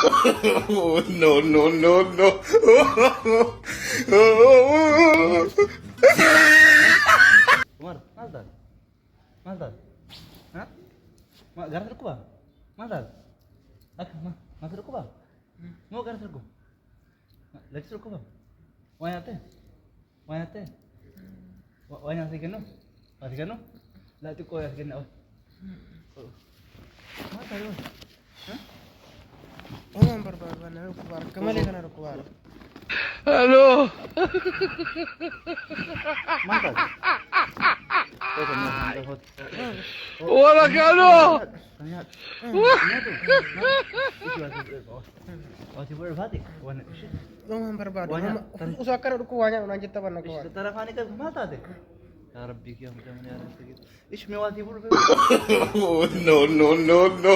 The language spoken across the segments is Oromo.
No, no, no, no. Umar, mantap. Mantap. Hah? Ma, garas aku bang? Mantap. Masuk aku bang? Mau garas aku? Lagi suruh aku bang? Wanyate? Wanyate? Wanyate keno? Masih keno? Lah tu kau yang kena. Mantap bang. Hah? Umar berbadan rukubar, kembali karena rukubar. Halo. Mantap. Wala kano. Lihat. Itu berbalik. Wana ish. Umar Banyak. berbadan. Usahakan rukubannya unajit taban Ish rukubar. tara khani ka mata dek. Ya Rabbi क्या मुझे मैंने यार ऐसे किया इश में वाती बोल No, no, no, no.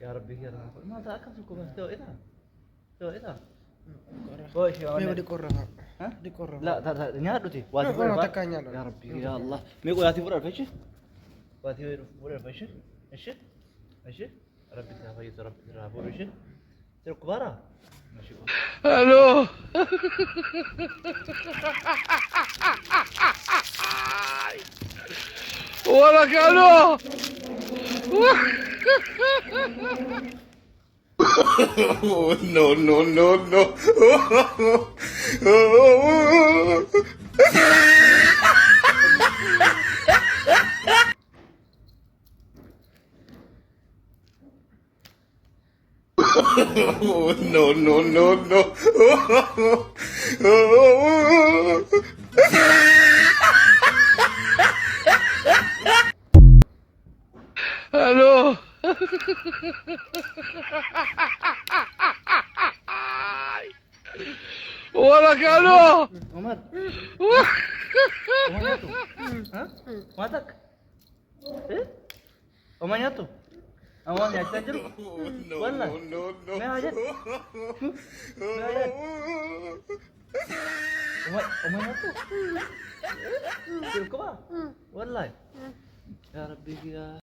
Ya Rabbi ya Rabbi mata akan suku bas tuh itu Korah. oh ish Mewah di korah. Hah Di korah. لا nya tuh sih wati Oh, tekannya loh. ya Rabbi ya Allah me ko wati bola fashi wati bola fashi ish ish Rabbi ta fayi Rabbi ta bola ish ترى كبارة ماشي Halo. Wala kano. No, no, no, no. No, no, no, no. Halo. Wala kano. Umar Omanya tuh Hah? Matak Omanya tuh Omanya aja No, Wallah no, no, no. मैं आजा मैं आजा Omanya tuh Terus kau Wallah Ya Rabbi ya